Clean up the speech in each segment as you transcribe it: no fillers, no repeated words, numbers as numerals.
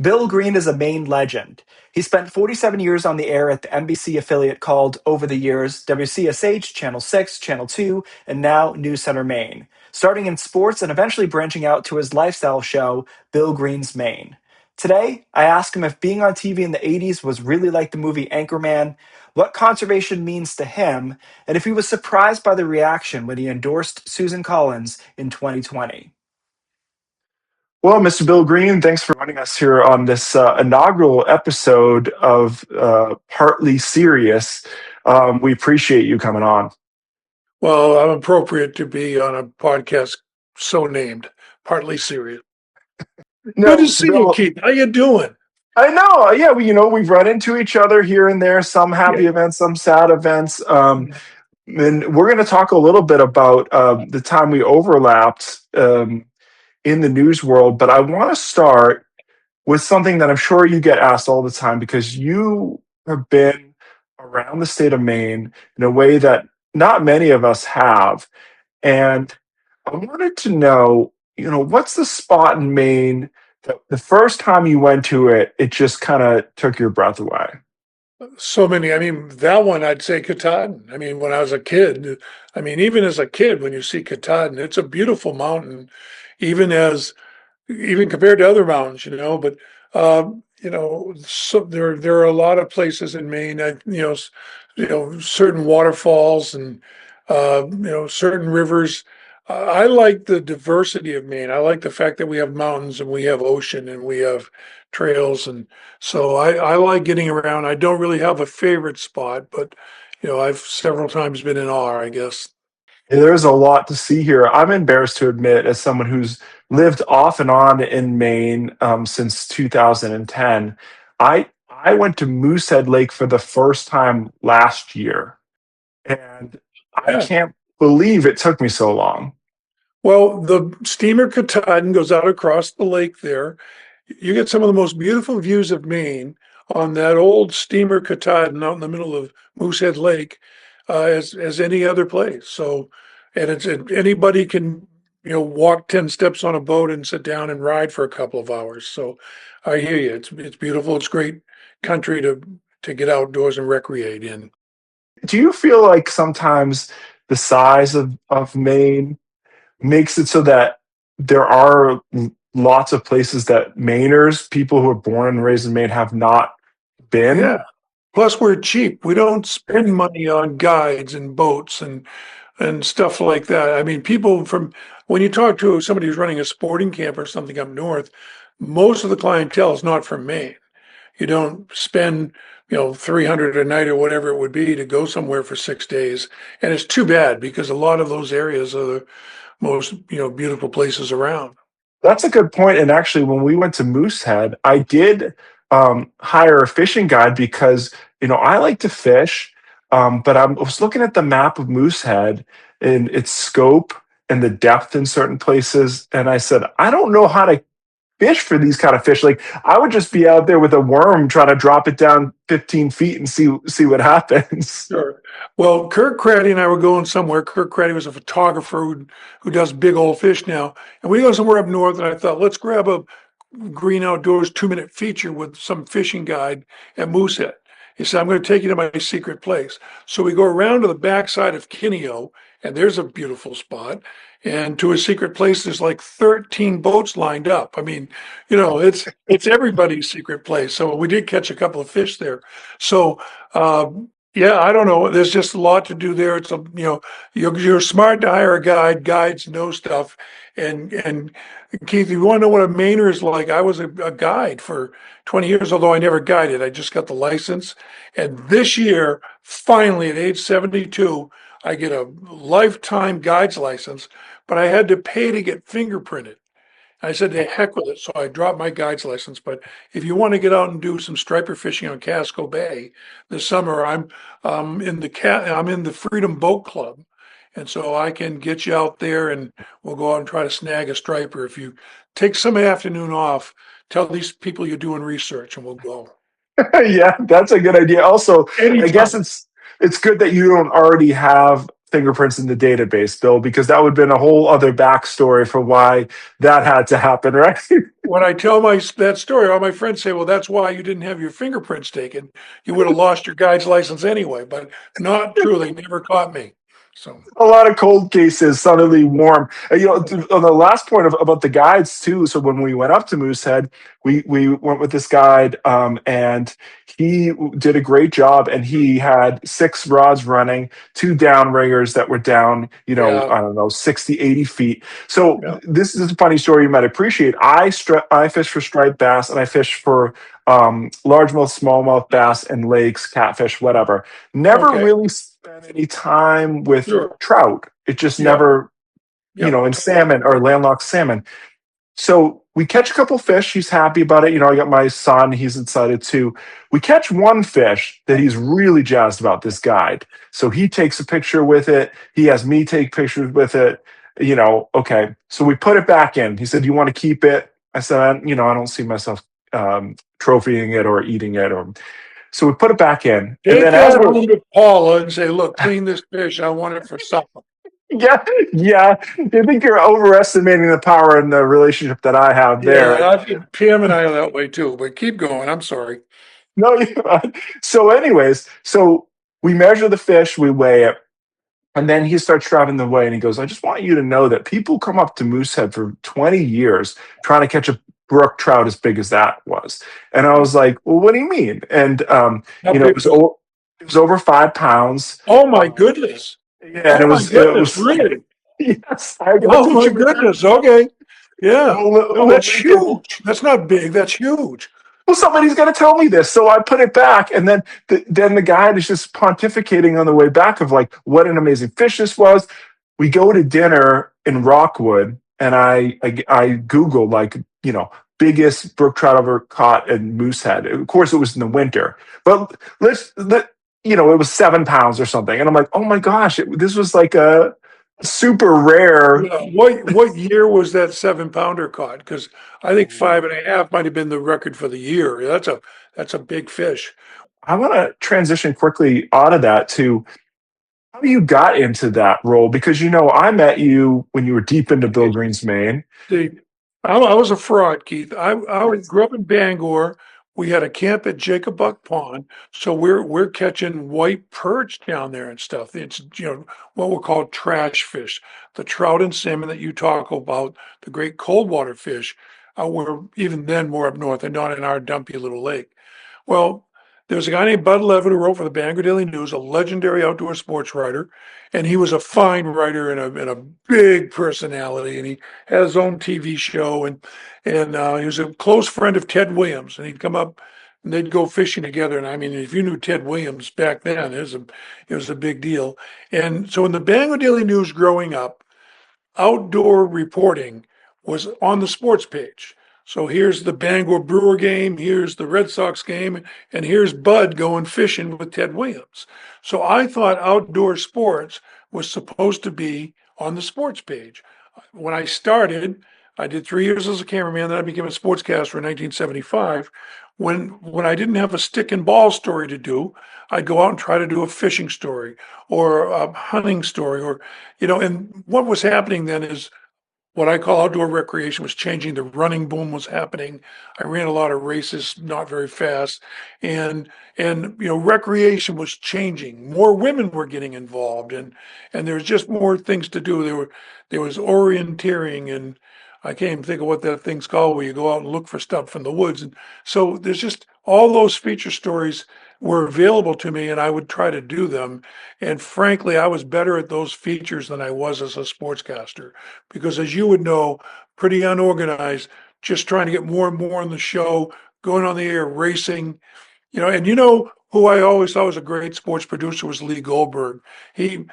Bill Green is a Maine legend. He spent 47 years on the air at the NBC affiliate called, over the years, WCSH, Channel 6, Channel 2, and now News Center Maine, starting in sports and eventually branching out to his lifestyle show, Bill Green's Maine. Today, I ask him if being on TV in the 80s was really like the movie Anchorman, what conservation means to him, and if he was surprised by the reaction when he endorsed Susan Collins in 2020. Well, Mr. Bill Green, thanks for joining us here on this inaugural episode of Partly Serious. We appreciate you coming on. Well, I'm appropriate to be on a podcast so named, Partly Serious. No, Good to Mr. see you, Bill, Keith. How you doing? I know. Yeah, we've run into each other here and there, some Yeah. happy events, some sad events. And we're going to talk a little bit about the time we overlapped in the news world. But I want to start with something that I'm sure you get asked all the time because you have been around the state of Maine in a way that not many of us have. And I wanted to know, what's the spot in Maine that the first time you went to it, it just kind of took your breath away? So many. I mean, that one I'd say Katahdin. I mean, when I was a kid, I mean, even as a kid, when you see Katahdin, it's a beautiful mountain, even as even compared to other mountains, But so there are a lot of places in Maine. Certain waterfalls and certain rivers. I like the diversity of Maine. I like the fact that we have mountains and we have ocean and we have trails, and so I like getting around. I don't really have a favorite spot, but I've several times been in awe, I guess. There's a lot to see here. I'm embarrassed to admit, as someone who's lived off and on in Maine since 2010, I went to Moosehead Lake for the first time last year, and I Yeah. can't believe it took me so long. Well, the steamer Katahdin goes out across the lake there. You get some of the most beautiful views of Maine on that old steamer Katahdin out in the middle of Moosehead Lake, as any other place. So, and anybody can walk 10 steps on a boat and sit down and ride for a couple of hours. So, I hear you. It's beautiful. It's great country to get outdoors and recreate in. Do you feel like sometimes the size of Maine makes it so that there are lots of places that Mainers, people who are born and raised in Maine, have not been? Yeah. Plus, we're cheap. We don't spend money on guides and boats and stuff like that. I mean, people from when you talk to somebody who's running a sporting camp or something up north, most of the clientele is not from Maine. You don't spend, 300 a night or whatever it would be to go somewhere for 6 days. And it's too bad because a lot of those areas are the most, beautiful places around. That's a good point. And actually, when we went to Moosehead, I did hire a fishing guide because I like to fish, but I was looking at the map of Moosehead and its scope and the depth in certain places, and I said, I don't know how to fish for these kind of fish. Like I would just be out there with a worm trying to drop it down 15 feet and see what happens. Sure. Well, Kirk Craddy and I were going somewhere. Kirk Craddy was a photographer who does big old fish now. And we go somewhere up north, and I thought, let's grab a green outdoors 2-minute feature with some fishing guide at Moosehead. He said, I'm going to take you to my secret place. So we go around to the backside of Kineo, and there's a beautiful spot. And to a secret place, there's like 13 boats lined up. I mean, it's everybody's secret place. So we did catch a couple of fish there. So yeah, I don't know. There's just a lot to do there. It's you're smart to hire a guide. Guides know stuff. And Keith, if you want to know what a Mainer is like, I was a guide for 20 years, although I never guided. I just got the license. And this year, finally, at age 72, I get a lifetime guides license, but I had to pay to get fingerprinted. I said, to heck with it. So I dropped my guides license. But if you want to get out and do some striper fishing on Casco Bay this summer, I'm in the Freedom Boat Club. And so I can get you out there and we'll go out and try to snag a striper. If you take some afternoon off, tell these people you're doing research and we'll go. Yeah, that's a good idea. Also, I guess Anytime. it's good that you don't already have fingerprints in the database, Bill, because that would have been a whole other backstory for why that had to happen, right? When I tell my that story, all my friends say, "Well, that's why you didn't have your fingerprints taken. You would have lost your guide's license anyway." But not true. They never caught me. So A lot of cold cases suddenly warm. On the last point about the guides too. So when we went up to Moosehead, we went with this guide, and he did a great job. And he had 6 rods running, 2 downriggers that were down, yeah, I don't know, 60, 80 feet. So yeah, this is a funny story you might appreciate. I fish for striped bass, and I fish for largemouth, smallmouth bass, and lakes, catfish, whatever. Never okay, really spent any time with sure, trout. It just yep, never, yep, in salmon or landlocked salmon. So we catch a couple fish. He's happy about it. I got my son. He's excited too. We catch one fish that he's really jazzed about, this guide. So he takes a picture with it. He has me take pictures with it. Okay. So we put it back in. He said, "You want to keep it?" I said, I don't see myself trophying it or eating it. So we put it back in. And take then as that we're home to Paula and say, "Look, clean this fish. I want it for supper." Yeah, yeah. I think you're overestimating the power and the relationship that I have Yeah, there. Pam and I are that way too. But keep going. I'm sorry. No, so anyways, so we measure the fish, we weigh it, and then he starts driving the way and he goes, "I just want you to know that people come up to Moosehead for 20 years trying to catch a brook trout as big as that was." And I was like, "Well, what do you mean?" And How big was it? it was over 5 pounds. Oh my Um, goodness. yeah, and Oh it my was it goodness, was really? yes, I got a Oh my picture with it. goodness. Okay. Yeah. No, We'll that's link it. huge. That's not big. That's huge. Well, somebody's got to tell me this. So I put it back, and then the guy is just pontificating on the way back of like what an amazing fish this was. We go to dinner in Rockwood, and I Google like biggest brook trout ever caught in Moosehead. Of course, it was in the winter, but it was 7 pounds or something, and I'm like, oh my gosh, this was like a super rare. Yeah. What year was that 7 pounder caught? Because I think 5.5 might have been the record for the year. That's a big fish. I want to transition quickly out of that to how you got into that role, because I met you when you were deep into Bill Green's Maine. See, I was a fraud, Keith. Grew up in Bangor. We had a camp at Jacob Buck Pond, so we're catching white perch down there and stuff. It's what we call trash fish. The trout and salmon that you talk about, the great cold water fish, were even then more up north and not in our dumpy little lake. Well, there was a guy named Bud Levitt who wrote for the Bangor Daily News, a legendary outdoor sports writer, and he was a fine writer and a big personality, and he had his own TV show, and he was a close friend of Ted Williams, and he'd come up and they'd go fishing together. And I mean, if you knew Ted Williams back then, it was a big deal. And so in the Bangor Daily News growing up, outdoor reporting was on the sports page. So here's the Bangor Brewer game, here's the Red Sox game, and here's Bud going fishing with Ted Williams. So I thought outdoor sports was supposed to be on the sports page. When I started, I did 3 years as a cameraman, then I became a sportscaster in 1975. When I didn't have a stick and ball story to do, I'd go out and try to do a fishing story or a hunting story, and what was happening then is what I call outdoor recreation was changing. The running boom was happening. I ran a lot of races, not very fast, and recreation was changing. More women were getting involved, and there was just more things to do. There was orienteering, and I can't even think of what that thing's called, where you go out and look for stuff in the woods. And so there's just all those feature stories were available to me, and I would try to do them. And frankly, I was better at those features than I was as a sportscaster because, as you would know, pretty unorganized, just trying to get more and more on the show, going on the air, racing, and who I always thought was a great sports producer was Lee Goldberg. Lee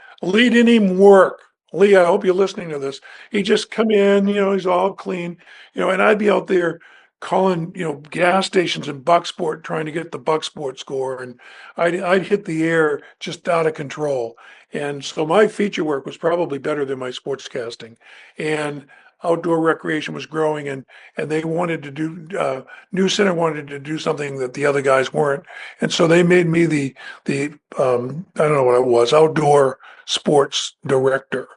didn't even work. Lee, I hope you're listening to this. He just come in, he's all clean, and I'd be out there calling, gas stations in Bucksport trying to get the Bucksport score, and I'd hit the air just out of control. And so my feature work was probably better than my sportscasting. And outdoor recreation was growing, and they wanted to do News Center wanted to do something that the other guys weren't, and so they made me the I don't know what it was, outdoor sports director.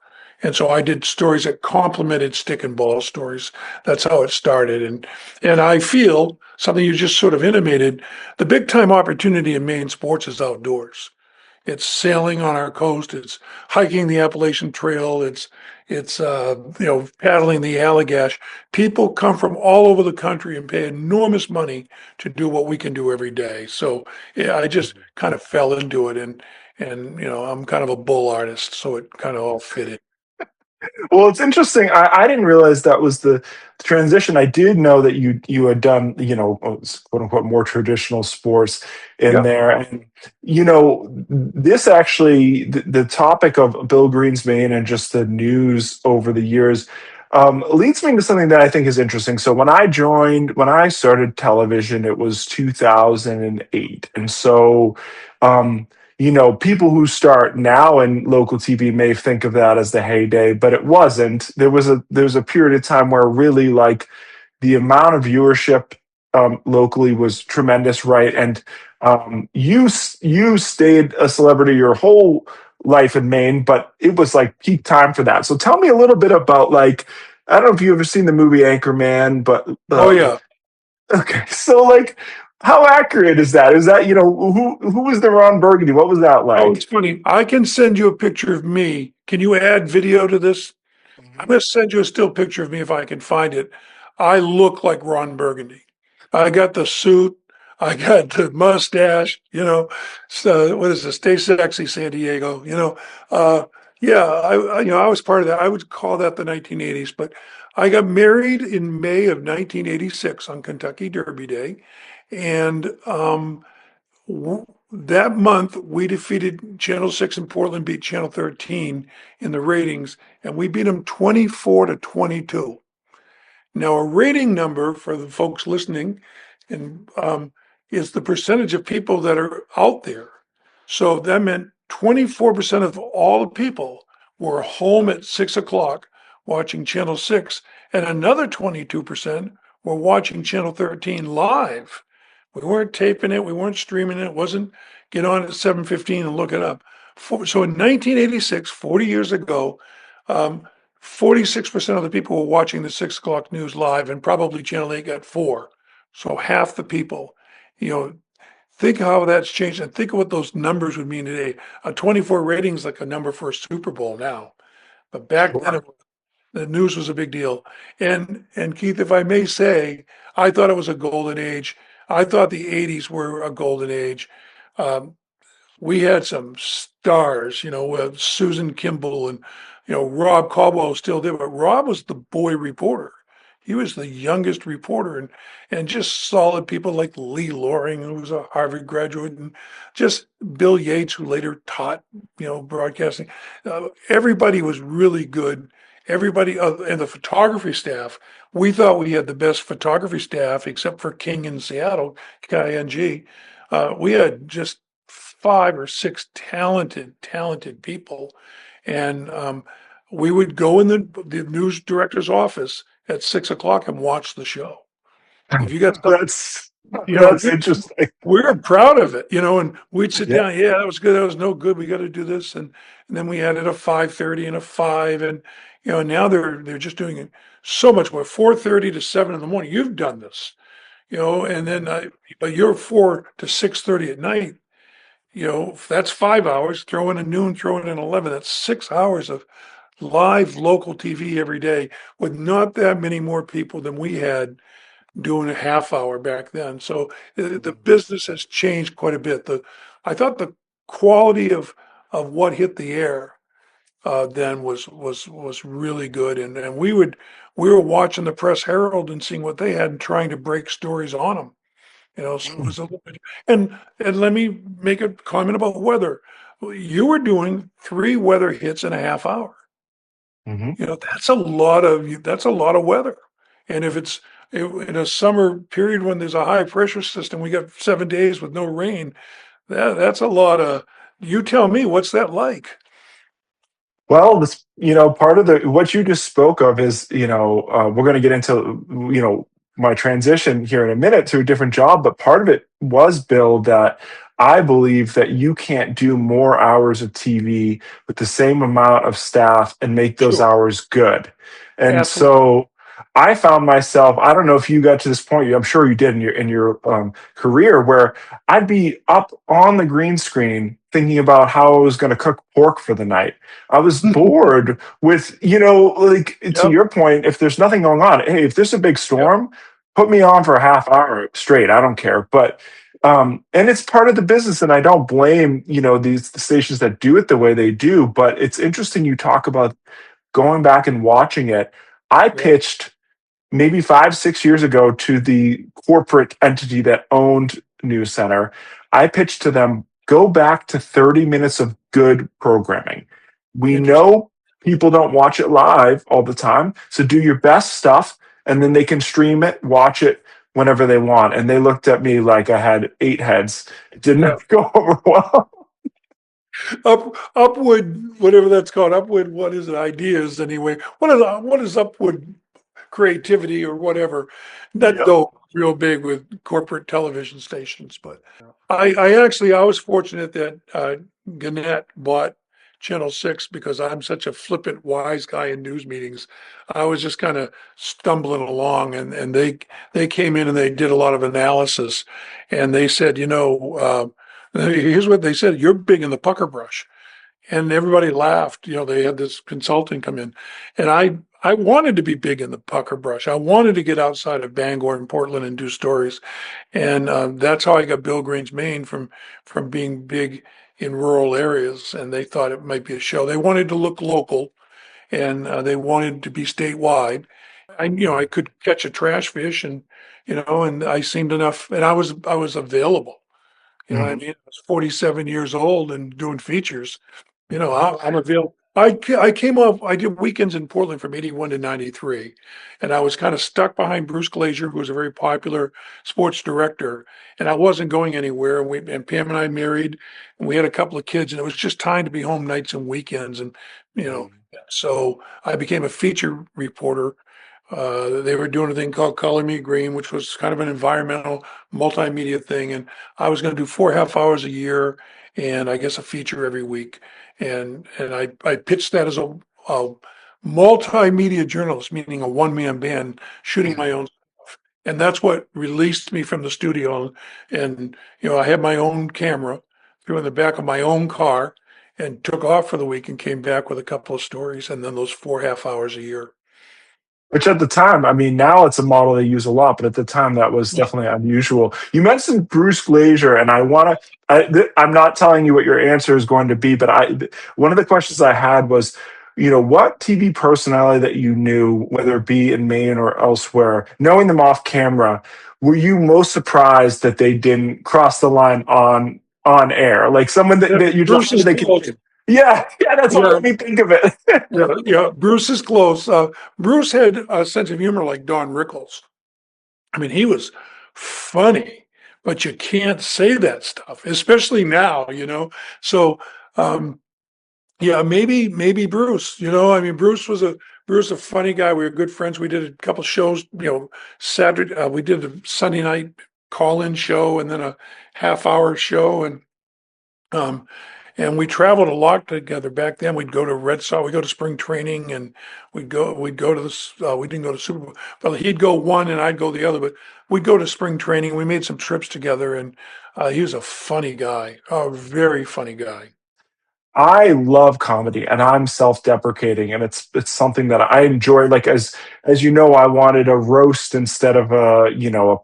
And so I did stories that complemented stick and ball stories. That's how it started. And I feel something you just sort of intimated, the big time opportunity in Maine sports is outdoors. It's sailing on our coast. It's hiking the Appalachian Trail. It's paddling the Allagash. People come from all over the country and pay enormous money to do what we can do every day. So yeah, I just kind of fell into it, and I'm kind of a bull artist, so it kind of all fit in. Well, it's interesting. I didn't realize that was the transition. I did know that you had done, quote unquote, more traditional sports in Yeah. there. And, this actually, the topic of Bill Green's Maine and just the news over the years leads me to something that I think is interesting. So when I started television, it was 2008. And so, um, people who start now in local TV may think of that as the heyday, but it wasn't. There was a period of time where really like the amount of viewership locally was tremendous, right? And you stayed a celebrity your whole life in Maine, but it was like peak time for that. So tell me a little bit about like I don't know if you've ever seen the movie Anchorman, but Oh yeah. okay, so like. How accurate is that? Is that who was the Ron Burgundy? What was that Oh, it's like? funny. I can send you a picture of me. Can you add video to this? I'm going to send you a still picture of me if I can find it. I look like Ron Burgundy. I got the suit. I got the mustache. So what is this? Stay sexy, San Diego. Yeah. I was part of that. I would call that the 1980s. But I got married in May of 1986 on Kentucky Derby Day, and that month we defeated Channel 6 in Portland, beat Channel 13 in the ratings, and we beat them 24-22. Now, a rating number for the folks listening and is the percentage of people that are out there. So that meant 24% of all the people were home at 6 o'clock watching Channel 6, and another 22% were watching Channel 13 live. We weren't taping it, we weren't streaming it. It wasn't get on at 7:15 and look it up. So in 1986, 40 years ago, 46% of the people were watching the 6 o'clock news live, and probably Channel 8 got four. So half the people, you know, think how that's changed and think of what those numbers would mean today. A 24 rating is like a number for a Super Bowl now. But back then, Sure. the news was a big deal. And Keith, if I may say, I thought it was a golden age. I thought the 80s were a golden age. Um, we had some stars, with Susan Kimball and, Rob Caldwell still did, but Rob was the boy reporter. He was the youngest reporter, and just solid people like Lee Loring, who was a Harvard graduate, and just Bill Yates, who later taught, broadcasting. Everybody was really good. Everybody, and the photography staff, we thought we had the best photography staff, except for King in Seattle, KING. We had just five or six talented people, and we would go in the news director's office at 6 o'clock and watch the show. If you got something, That's you know, that's interesting. we were proud of it, and we'd sit Yeah. down. Yeah, that was good. That was no good. We got to do this, and then we added a 5:30 and a 5, and now they're just doing it so much more. 4:30 to 7 in the morning. You've done this, and then but you're 4 to 6:30 at night. That's 5 hours. Throw in a noon, throw in an 11. That's 6 hours of live local TV every day with not that many more people than we had doing a half hour back then. So the business has changed quite a bit. I thought the quality of what hit the air then was really good, and we were watching the Press Herald and seeing what they had and trying to break stories on them. So it was a little bit, and let me make a comment about weather. You were doing three weather hits in a half hour. Mhm. That's a lot of weather. And if it's in a summer period when there's a high pressure system, we got 7 days with no rain. That's a lot of. You tell me, what's that like? Well, this, part of the what you just spoke of is, we're going to get into, my transition here in a minute to a different job, but part of it was, Bill, that I believe that you can't do more hours of TV with the same amount of staff and make those Sure. hours good. And Absolutely. so I found myself, I don't know if you got to this point, I'm sure you did in your career, where I'd be up on the green screen thinking about how I was going to cook pork for the night. I was bored with, like to Yep. your point, if there's nothing going on, hey, if there's a big Yep. storm, put me on for a half hour straight. I don't care. But and it's part of the business, and I don't blame, these stations that do it the way they do. But it's interesting you talk about going back and watching it. I Yep. pitched maybe 5, 6 years ago to the corporate entity that owned News Center. I pitched to them, go back to 30 minutes of good programming. We Interesting. know people don't watch it live all the time, so do your best stuff, and then they can stream it, watch it whenever they want. And they looked at me like I had 8 heads. It Yeah. didn't go over well. Upward, whatever that's called, upward, what is it? Ideas anyway. What is upward creativity or whatever? That Yep. though real big with corporate television stations. But I was fortunate that Gannett bought Channel 6 because I'm such a flippant, wise guy in news meetings. I was just kind of stumbling along, and they came in and they did a lot of analysis, and they said, here's what they said: you're big in the pucker brush, and everybody laughed. They had this consultant come in, and I wanted to be big in the pucker brush. I wanted to get outside of Bangor and Portland and do stories, and that's how I got Bill Green's Maine from being big in rural areas. And they thought it might be a show. They wanted to look local, and they wanted to be statewide. I could catch a trash fish, and I seemed enough, and I was available. You know what I Mhm. mean? I was 47 years old and doing features. I'm available. I came off, I did weekends in Portland from 81 to 93. And I was kind of stuck behind Bruce Glazier, who was a very popular sports director. And I wasn't going anywhere. And Pam and I married, and we had a couple of kids, and it was just time to be home nights and weekends. And, you know, Mhm. so I became a feature reporter. They were doing a thing called Color Me Green, which was kind of an environmental multimedia thing. And I was going to do 4 half hours a year and I guess a feature every week. And I pitched that as a multimedia journalist, meaning a one-man band shooting my own stuff. And that's what released me from the studio. And, I had my own camera, threw in the back of my own car and took off for the week and came back with a couple of stories and then those 4 half hours a year. Which at the time, I mean, now it's a model they use a lot, but at the time that was Yeah. definitely unusual. You mentioned Bruce Glazier, and I want to. I'm not telling you what your answer is going to be, but one of the questions I had was, what TV personality that you knew, whether it be in Maine or elsewhere, knowing them off camera, were you most surprised that they didn't cross the line on air, like someone Yeah, that you're Bruce just is they could. close. Yeah, yeah, that's what Yeah, made me think of it. yeah, yeah. Bruce is close. Bruce had a sense of humor like Don Rickles. I mean, he was funny, but you can't say that stuff, especially now. So, um, yeah, maybe Bruce. I mean, Bruce a funny guy. We were good friends. We did a couple shows. Saturday we did a Sunday night call-in show and then a half-hour show, um, and we traveled a lot together back then. We'd go to Red Sox, we'd go to spring training, and we'd go to this. We didn't go to Super Bowl, but he'd go one and I'd go the other. But we'd go to spring training. We made some trips together, and he was a funny guy, a very funny guy. I love comedy, and I'm self-deprecating, and it's something that I enjoy. Like as you know, I wanted a roast instead of a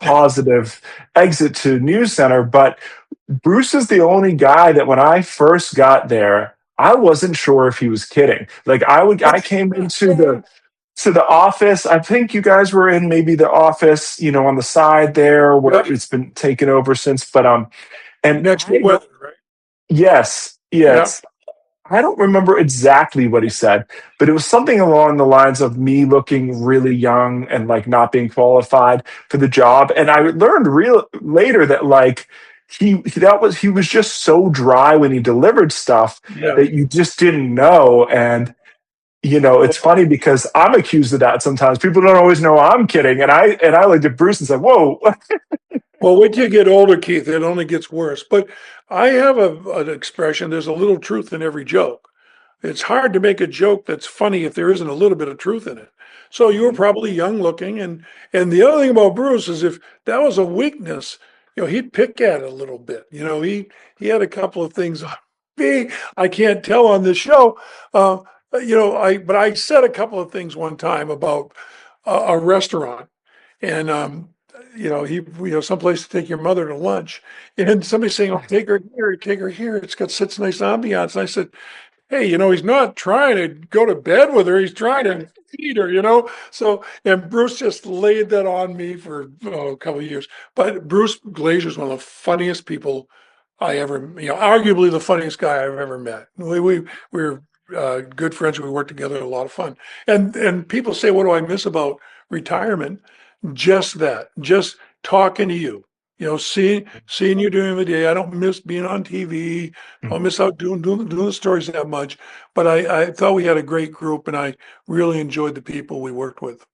positive exit to News Center. But Bruce is the only guy that when I first got there, I wasn't sure if he was kidding. Like I came into the office. I think you guys were in maybe the office, on the side there where Yep. it's been taken over since. But and Next to weather, right? yes, Yeah. yes. I don't remember exactly what he said, but it was something along the lines of me looking really young and like not being qualified for the job. And I learned real later that like he was just so dry when he delivered stuff Yeah. that you just didn't know. And it's funny because I'm accused of that sometimes. People don't always know I'm kidding, and I looked at Bruce and said, "Whoa." Well, when you get older, Keith, it only gets worse. But I have an expression, there's a little truth in every joke. It's hard to make a joke that's funny if there isn't a little bit of truth in it. So you were probably young looking, and the other thing about Bruce is if that was a weakness, he'd pick at it a little bit. He had a couple of things on me I can't tell on this show. But I said a couple of things one time about a restaurant, and someplace to take your mother to lunch, and somebody saying, "Oh, take her here. It's got such nice ambiance." And I said, hey, he's not trying to go to bed with her. He's trying to feed her. So, and Bruce just laid that on me for a couple of years. But Bruce Glazier is one of the funniest people I ever, arguably the funniest guy I've ever met. We were good friends. We worked together, a lot of fun. And people say, what do I miss about retirement? Just that, just talking to you. Seeing you during the day. I don't miss being on TV. I don't miss out doing the stories that much. But I thought we had a great group, and I really enjoyed the people we worked with.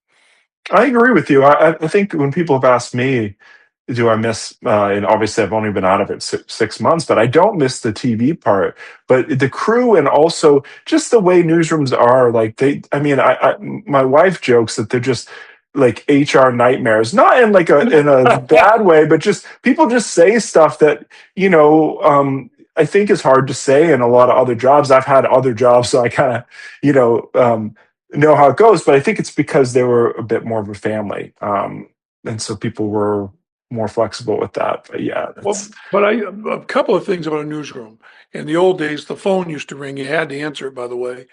I agree with you. I think when people have asked me, do I miss, and obviously I've only been out of it 6 months, but I don't miss the TV part. But the crew and also just the way newsrooms are, like I mean, my wife jokes that they're just like HR nightmares, not in like in a bad way, but just people just say stuff that, I think is hard to say in a lot of other jobs. I've had other jobs, so I kind of, know how it goes, but I think it's because they were a bit more of a family. And so people were more flexible with that. But yeah, Well, that's but a couple of things about a newsroom. In the old days, the phone used to ring. You had to answer it, by the way.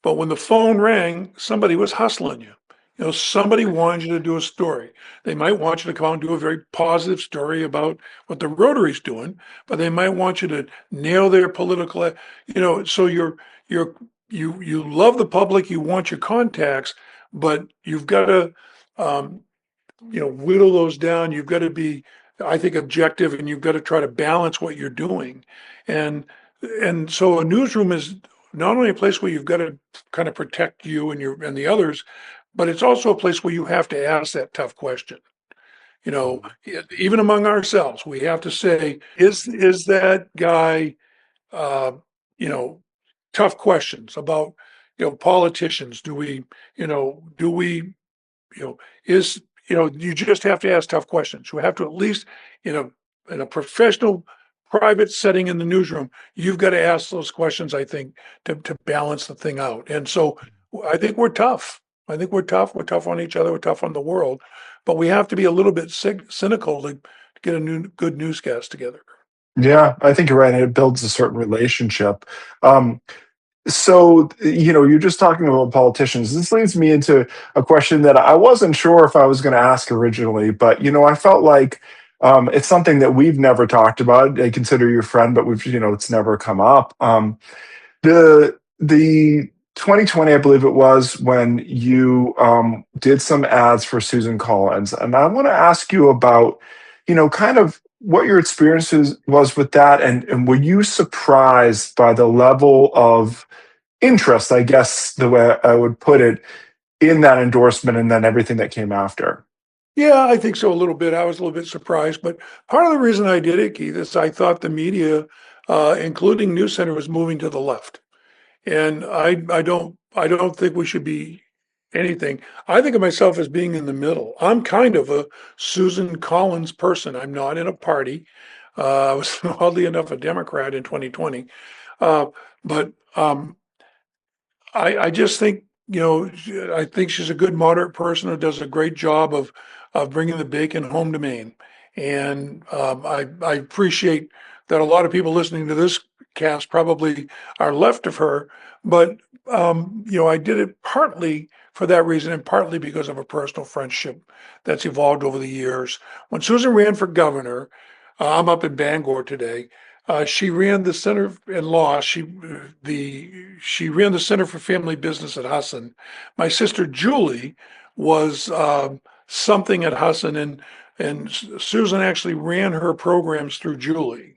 But when the phone rang, somebody was hustling you. Somebody wanted you to do a story. They might want you to come out and do a very positive story about what the Rotary's doing, but they might want you to nail their political, so you love the public, you want your contacts, but you've got to um, whittle those down. You've got to be, I think, objective, and you've got to try to balance what you're doing. And and so a newsroom is not only a place where you've got to kind of protect you and the others, but it's also a place where you have to ask that tough question. You know, even among ourselves, we have to say, is that guy, uh, you know, tough questions about, politicians? Do we you know, is, you just have to ask tough questions. You have to at least in a professional private setting in the newsroom, you've got to ask those questions, I think, to balance the thing out. And so I think we're tough. I think we're tough. We're tough on each other. We're tough on the world, but we have to be a little bit cynical to get a good newscast together. yeah. I think you're right. It builds a certain relationship. Um, So, you're just talking about politicians. This leads me into a question that I wasn't sure if I was going to ask originally, but, I felt like it's something that we've never talked about. I consider you a friend, but it's never come up. The 2020, I believe it was, when you did some ads for Susan Collins, and I want to ask you about, kind of what your experiences was with that, and were you surprised by the level of interest, I guess the way I would put it, in that endorsement and then everything that came after? Yeah, I think so a little bit. I was a little bit surprised, but part of the reason I did it, Keith, is I thought the media, including News Center, was moving to the left. And I don't think we should be anything. I think of myself as being in the middle. I'm kind of a Susan Collins person. I'm not in a party. I was oddly enough a Democrat in 2020. Uh, but I just think, I think she's a good moderate person who does a great job of bringing the bacon home to Maine. And I appreciate that a lot of people listening to this cast probably are left of her, but I did it partly for that reason and partly because of a personal friendship that's evolved over the years. When Susan ran for governor, I'm up in Bangor today. She ran the center and lost. She ran the Center for Family Business at Husson. My sister Julie was something at Husson, and And Susan actually ran her programs through Julie.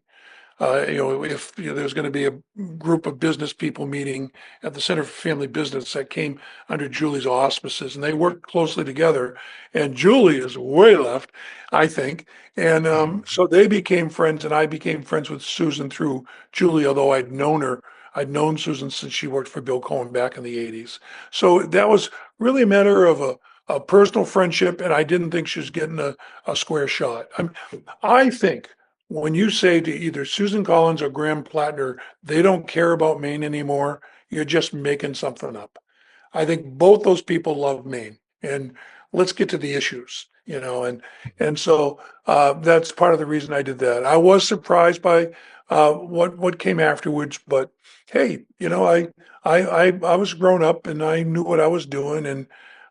If there's going to be a group of business people meeting at the Center for Family Business that came under Julie's auspices, and they worked closely together. And Julie is way left, I think. And so they became friends, and I became friends with Susan through Julie, although I'd known her. I'd known Susan since she worked for Bill Cohen back in the 80s. So that was really a matter of a personal friendship, and I didn't think she was getting a square shot. I think when you say to either Susan Collins or Graham Plattner, they don't care about Maine anymore, you're just making something up. I think both those people love Maine, and let's get to the issues, and so that's part of the reason I did that. I was surprised by what came afterwards, but hey, I was grown up and I knew what I was doing, and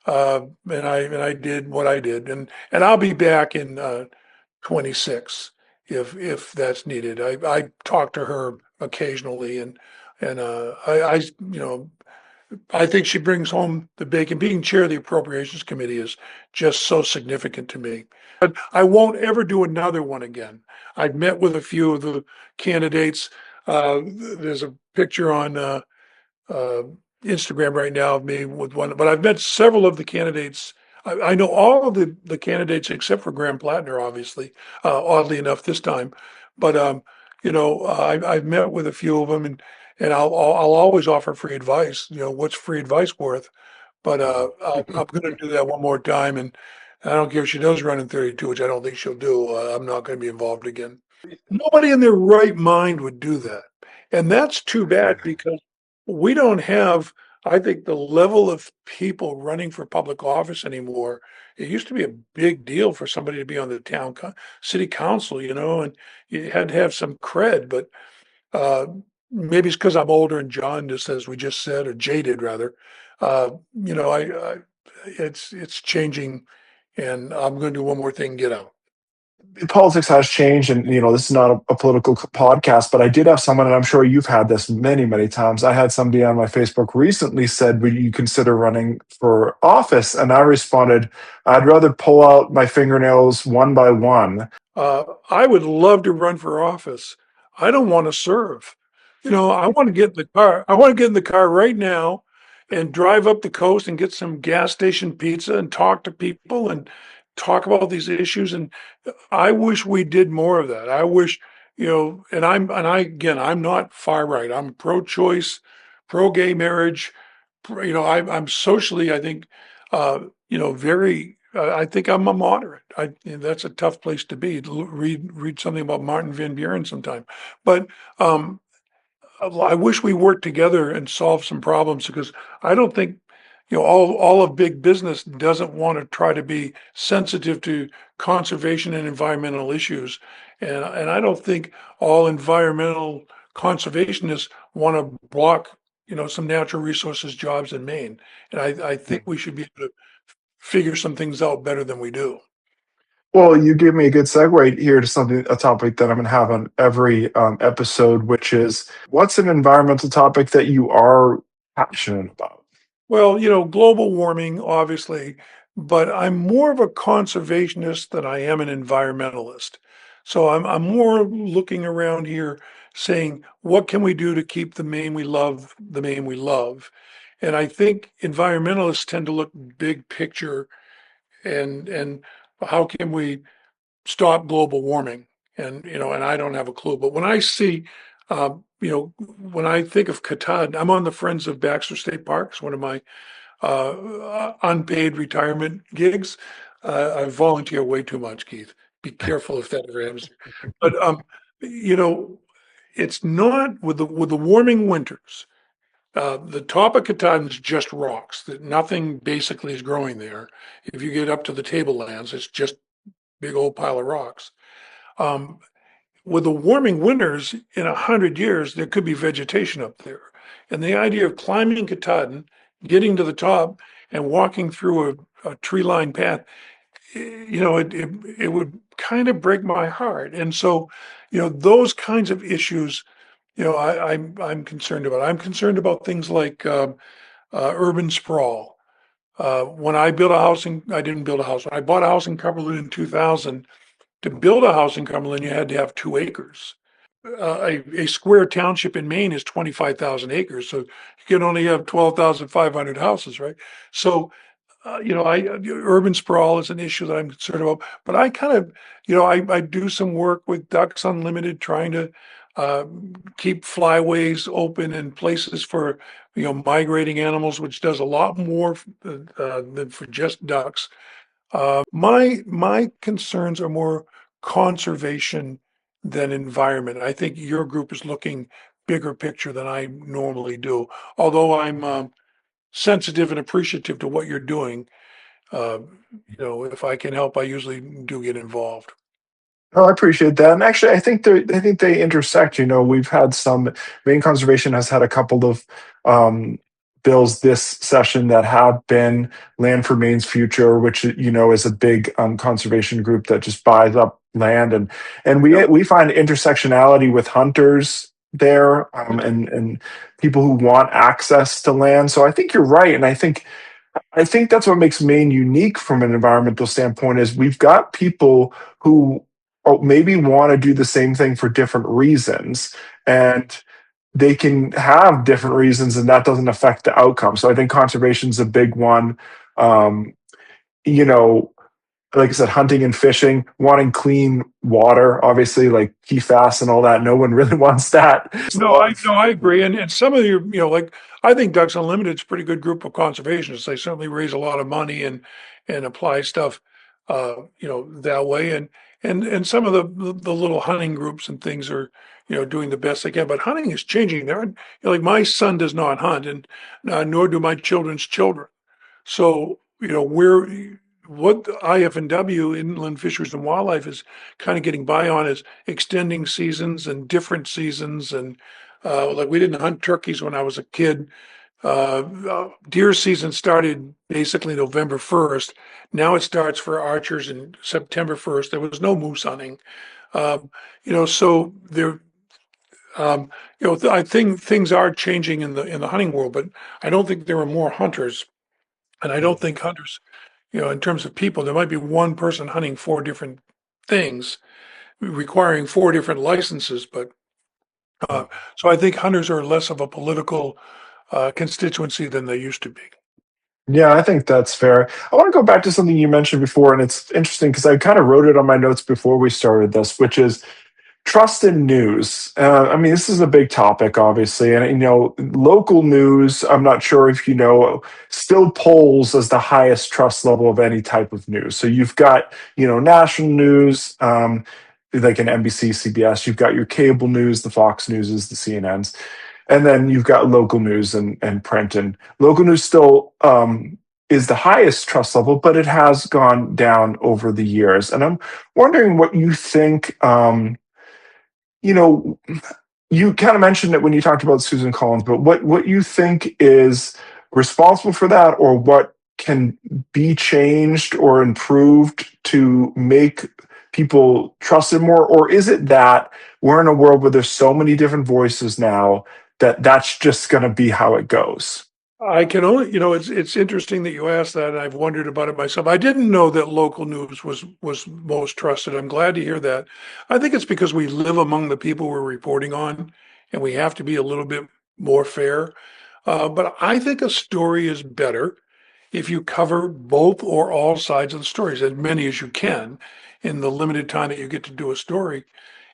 I did what I did, and I'll be back in 26 if that's needed. I talk to her occasionally, and I think she brings home the bacon. Being chair of the Appropriations Committee is just so significant to me. But I won't ever do another one again. I've met with a few of the candidates. There's a picture on uh, Instagram right now of me with one, but I've met several of the candidates. I know all of the candidates except for Graham Plattner, obviously, oddly enough this time. But I've met with a few of them, and I'll always offer free advice. What's free advice worth? But I'm going to do that one more time, and I don't care if she does run in 32, which I don't think she'll do. I'm not going to be involved again. Nobody in their right mind would do that. And that's too bad because we don't have, I think, the level of people running for public office anymore. It used to be a big deal for somebody to be on the city council, and you had to have some cred, but uh, maybe it's because I'm older and John, just as we just said, or jaded rather. It's changing, and I'm going to do one more thing, get out. Politics has changed, and this is not a political podcast, but I did have someone, and I'm sure you've had this many times. I had somebody on my Facebook recently said, would you consider running for office? And I responded, I'd rather pull out my fingernails one by one. I would love to run for office. I don't want to serve. I want to get in the car. I want to get in the car right now and drive up the coast and get some gas station pizza and talk to people and talk about these issues. And I wish we did more of that. I wish, again, I'm not far right. I'm pro-choice, pro-gay marriage. I'm socially, I think, very. I think I'm a moderate. That's a tough place to be. Read something about Martin Van Buren sometime, but I wish we worked together and solved some problems because I don't think all of big business doesn't want to try to be sensitive to conservation and environmental issues, and I don't think all environmental conservationists want to block some natural resources jobs in Maine, and I think we should be able to figure some things out better than we do. Well, you gave me a good segue here to a topic that I'm going to have on every episode, which is what's an environmental topic that you are passionate about? Well, global warming, obviously, but I'm more of a conservationist than I am an environmentalist. So I'm more looking around here saying, what can we do to keep the Maine we love, the Maine we love? And I think environmentalists tend to look big picture and how can we stop global warming? And I don't have a clue. But when I see, when I think of Katahdin, I'm on the Friends of Baxter State Parks, one of my unpaid retirement gigs. I volunteer way too much, Keith. Be careful if that ever happens. But you know, it's not with the warming winters. The top of Katahdin is just rocks. That nothing basically is growing there. If you get up to the tablelands, it's just big old pile of rocks. Um, with the warming winters in 100 years, there could be vegetation up there. And the idea of climbing Katahdin, getting to the top, and walking through a tree-lined path, it would kind of break my heart. And so, those kinds of issues, I'm concerned about. I'm concerned about things like urban sprawl. When I built a house I didn't build a house. When I bought a house in Cumberland in 2000, to build a house in Cumberland, you had to have 2 acres. A square township in Maine is 25,000 acres, so you can only have 12,500 houses, right? So urban sprawl is an issue that I'm concerned about, but I kind of, I do some work with Ducks Unlimited, trying to uh, keep flyways open and places for, migrating animals, which does a lot more than for just ducks. My concerns are more conservation than environment. I think your group is looking bigger picture than I normally do, although I'm sensitive and appreciative to what you're doing. uh, if I can help, I usually do get involved. Oh, I appreciate that. And actually, I think they intersect. We've had some. Maine Conservation has had a couple of um, bills this session that have been Land for Maine's Future, which is a big conservation group that just buys up land, and Yep. we find intersectionality with hunters there, and people who want access to land. So I think you're right, and I think that's what makes Maine unique from an environmental standpoint is we've got people who maybe want to do the same thing for different reasons, and they can have different reasons, and that doesn't affect the outcome. So I think conservation is a big one. Um, you know, like I said, hunting and fishing, wanting clean water, obviously, like PFAS and all that. No one really wants that. There's a No, lot of I agree. And some of your, like I think Ducks Unlimited is a pretty good group of conservationists. They certainly raise a lot of money and apply stuff, that way. And some of the little hunting groups and things are, doing the best they can. But hunting is changing. Like my son does not hunt, and nor do my children's children. So, what IF&W, Inland Fisheries and Wildlife, is kind of getting by on is extending seasons and different seasons. And like we didn't hunt turkeys when I was a kid. Deer season started basically November 1st. Now it starts for archers in September 1st. There was no moose hunting. So there, I think things are changing in the hunting world, but I don't think there are more hunters. And I don't think hunters, in terms of people, there might be one person hunting four different things, requiring four different licenses. But uh, so I think hunters are less of a political constituency than they used to be. Yeah, I think that's fair. I want to go back to something you mentioned before, and it's interesting because I kind of wrote it on my notes before we started this, which is trust in news. I mean, this is a big topic, obviously, and local news. I'm not sure if still polls as the highest trust level of any type of news. So you've got national news, like an NBC, CBS. You've got your cable news, the Fox Newses, the CNNs, and then you've got local news and print. And local news still is the highest trust level, but it has gone down over the years. And I'm wondering what you think. You know, you kind of mentioned it when you talked about Susan Collins, but what you think is responsible for that, or what can be changed or improved to make people trust it more, or is it that we're in a world where there's so many different voices now that that's just going to be how it goes? I can only, it's interesting that you asked that, and I've wondered about it myself. I didn't know that local news was most trusted. I'm glad to hear that. I think it's because we live among the people we're reporting on, and we have to be a little bit more fair. But I think a story is better if you cover both or all sides of the stories, as many as you can, in the limited time that you get to do a story.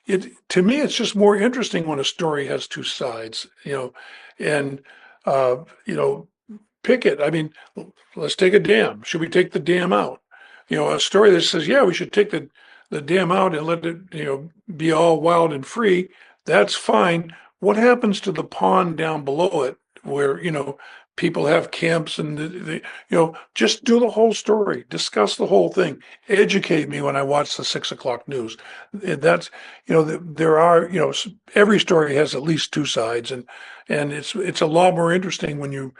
It To me, it's just more interesting when a story has two sides, and uh, you know, pick it. I mean, let's take a dam. Should we take the dam out? A story that says, yeah, we should take the dam out and let it, be all wild and free. That's fine. What happens to the pond down below it where, people have camps and, just do the whole story, discuss the whole thing, educate me when I watch the 6 o'clock news. That's, there are, every story has at least two sides, and it's a lot more interesting when you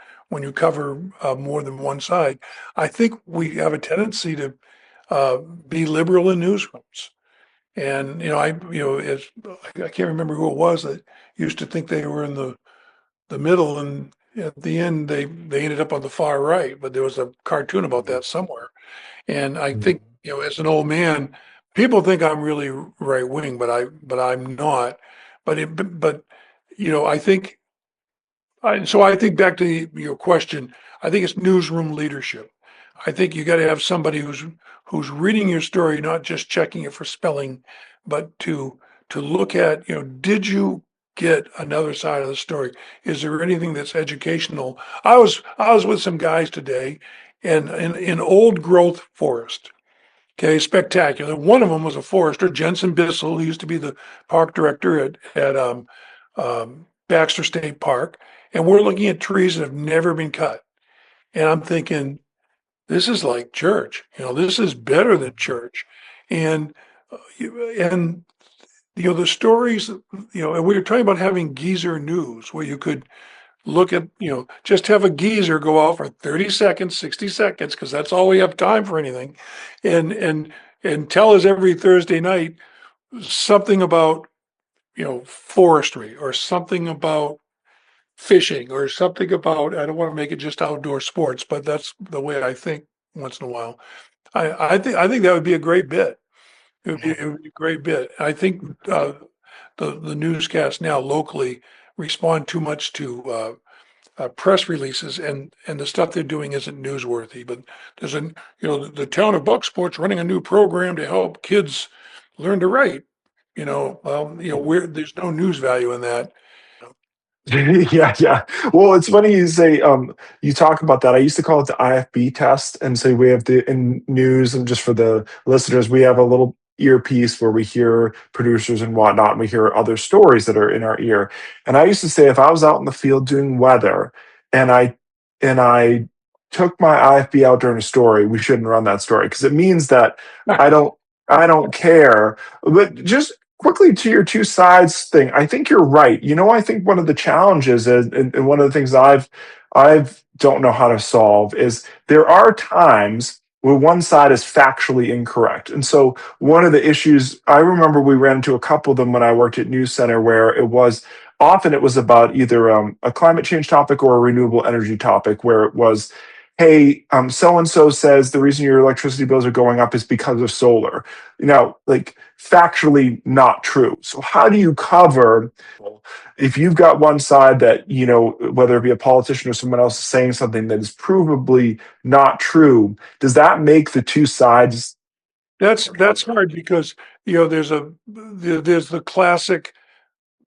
cover more than one side. I think we have a tendency to be liberal in newsrooms. And, I can't remember who it was that used to think they were in the middle. And at the end, they ended up on the far right, but there was a cartoon about that somewhere. And I think, as an old man, people think I'm really right wing, but I'm not. But I think, so I think back to your question, I think it's newsroom leadership. I think you got to have somebody who's reading your story, not just checking it for spelling, but to look at, did you get another side of the story? Is there anything that's educational? I was with some guys today in old growth forest. Okay, spectacular. One of them was a forester, Jensen Bissell, who used to be the park director at Baxter State Park. And we're looking at trees that have never been cut. And I'm thinking, this is like church. This is better than church. And and the stories, and we were talking about having geezer news where you could look at, just have a geezer go out for 30 seconds, 60 seconds, because that's all we have time for anything, and and tell us every Thursday night something about, forestry, or something about fishing, or something about, I don't want to make it just outdoor sports, but that's the way I think once in a while. I think that would be a great bit. It would be a great bit. I think the newscasts now locally respond too much to press releases, and the stuff they're doing isn't newsworthy. But there's the town of Bucksport's running a new program to help kids learn to write. Well, there's no news value in that. Yeah, yeah. Well, it's funny you say you talk about that. I used to call it the IFB test, and so we have the in news, and just for the listeners, we have a little earpiece where we hear producers and whatnot, and we hear other stories that are in our ear. And I used to say if I was out in the field doing weather, and I took my IFB out during a story, we shouldn't run that story because it means that I don't I don't care. But just quickly to your two sides thing, I think you're right. I think one of the challenges is, and one of the things I've don't know how to solve is there are times where one side is factually incorrect. And so one of the issues I remember we ran into a couple of them when I worked at News Center where it was about either a climate change topic or a renewable energy topic where it was, hey, so and so says the reason your electricity bills are going up is because of solar. Like factually not true. So how do you cover if you've got one side that, whether it be a politician or someone else saying something that is provably not true, does that make the two sides? That's hard because there's the classic,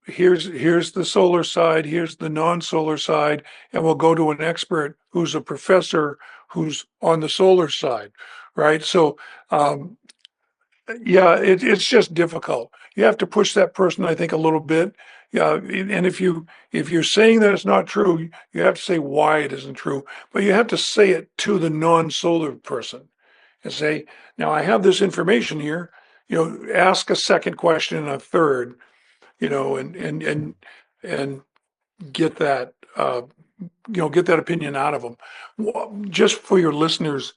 here's the solar side, here's the non-solar side, and we'll go to an expert who's a professor who's on the solar side, right? So yeah, it's just difficult. You have to push that person, I think, a little bit. Yeah, and if you're saying that it's not true, you have to say why it isn't true, but you have to say it to the non-solar person and say, now I have this information here. Ask a second question and a third, and get that get that opinion out of them. Just for your listeners,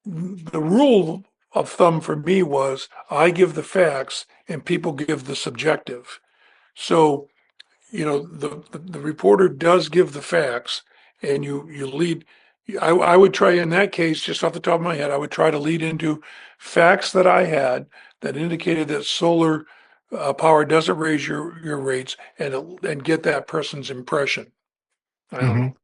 the rule of thumb for me was I give the facts and people give the subjective. So, the reporter does give the facts, and you lead. I would try in that case, just off the top of my head, I would try to lead into facts that I had that indicated that solar power doesn't raise your rates, and get that person's impression. I don't know.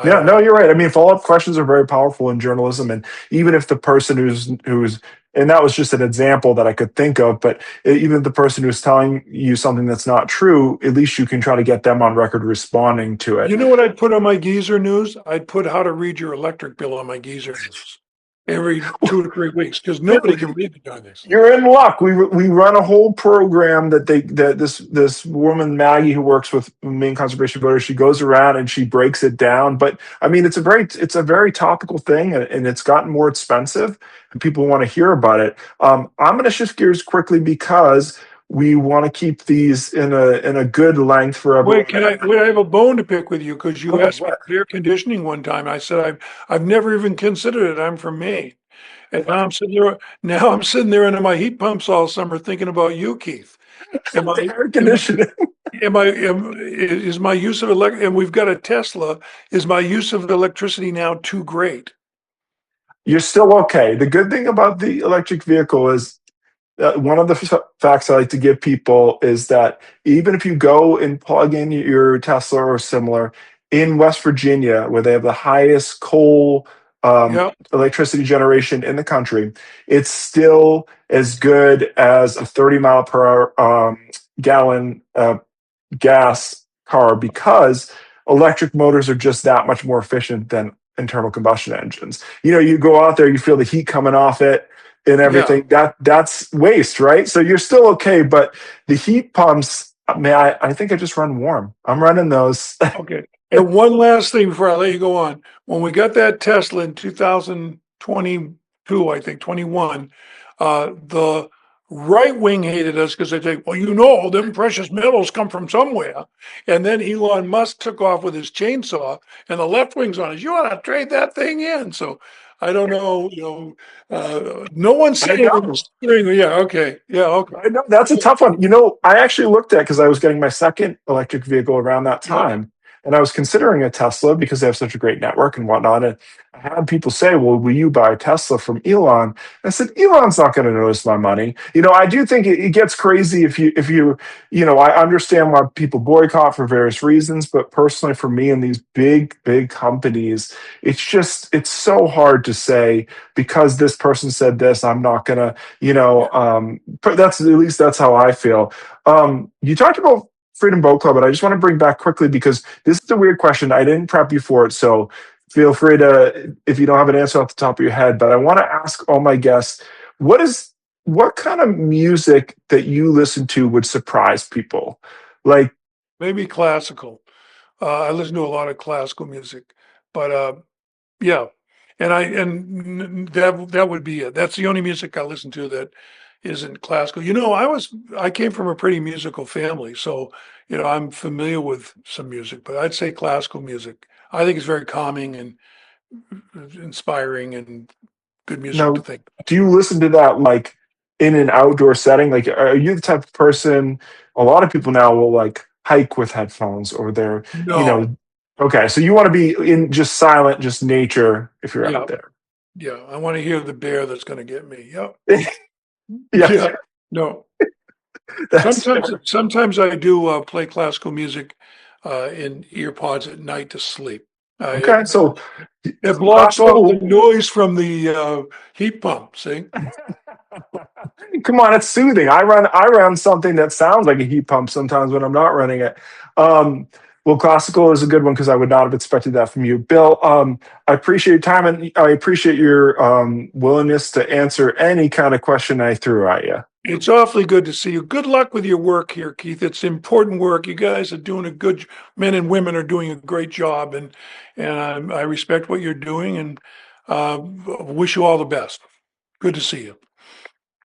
Yeah, I no, you're right. I mean, follow-up questions are very powerful in journalism, and even if the person who's and that was just an example that I could think of, but even if the person who's telling you something that's not true, at least you can try to get them on record responding to it. You know what I'd put on my geezer news? I'd put how to read your electric bill on my geezer news every 2 to 3 weeks because nobody can read the darn things. You're in luck. We run a whole program that this woman Maggie who works with Maine Conservation Voters, she goes around and she breaks it down. But I mean, it's a very topical thing, and it's gotten more expensive, and people want to hear about it. I'm going to shift gears quickly because we want to keep these in a good length for everyone. Wait, I have a bone to pick with you because you Okay, asked me what? about air conditioning one time. I said I've never even considered it. I'm from Maine. And now I'm sitting there under my heat pumps all summer thinking about you, Keith. Am The I, air am, conditioning. is my use of and we've got a Tesla, is my use of electricity now too great? You're still okay. The good thing about the electric vehicle is one of the facts I like to give people is that even if you go and plug in your Tesla or similar in West Virginia, where they have the highest coal Yeah, electricity generation in the country, it's still as good as a 30 mile per hour gallon gas car because electric motors are just that much more efficient than internal combustion engines. You go out there, you feel the heat coming off it and yeah. everything. That's waste, right? So you're still okay, but the heat pumps, man, I think I just run warm. I'm running those. Okay. And one last thing before I let you go on. When we got that Tesla in 2022, I think 21, the right wing hated us because they say, well, them precious metals come from somewhere. And then Elon Musk took off with his chainsaw, and the left wing's on us. You ought to trade that thing in. So I don't know, no one's I saying, know. yeah, okay. Yeah, okay. I know that's a tough one. I actually looked at because I was getting my second electric vehicle around that Yeah, time, and I was considering a Tesla because they have such a great network and whatnot. And I had people say, "Well, will you buy a Tesla from Elon?" And I said, "Elon's not going to notice my money." I do think it gets crazy if you. I understand why people boycott for various reasons, but personally, for me and these big companies, it's so hard to say because this person said this, I'm not gonna yeah. but that's at least that's how I feel. You talked about Freedom Boat Club, but I just want to bring back quickly because this is a weird question. I didn't prep you for it, so feel free to if you don't have an answer off the top of your head. But I want to ask all my guests, what kind of music that you listen to would surprise people? Like, Maybe classical. I listen to a lot of classical music, but yeah, that would be it. That's the only music I listen to that isn't classical. I came from a pretty musical family, so I'm familiar with some music, but I'd say classical music. I think it's very calming and inspiring and good music to now, think. do you listen to that like in an outdoor setting? Like, are you the type of person? A lot of people now will like hike with headphones or they're, you No, know, okay. So you want to be in just silent, just nature if you're out yeah, there. yeah. I want to hear the bear that's going to get me. Yep. Yeah, Yeah. No. that's Sometimes I do play classical music in ear pods at night to sleep. It, okay. So it blocks all the classical. noise from the heat pump. See? Come on, it's soothing. I run something that sounds like a heat pump sometimes when I'm not running it. Um, well, classical is a good one because I would not have expected that from you, Bill. I appreciate your time and I appreciate your willingness to answer any kind of question I threw at you. It's awfully good to see you. Good luck with your work here, Keith. It's important work. You guys are doing a good. Men and women are doing a great job, and I respect what you're doing, and wish you all the best. Good to see you.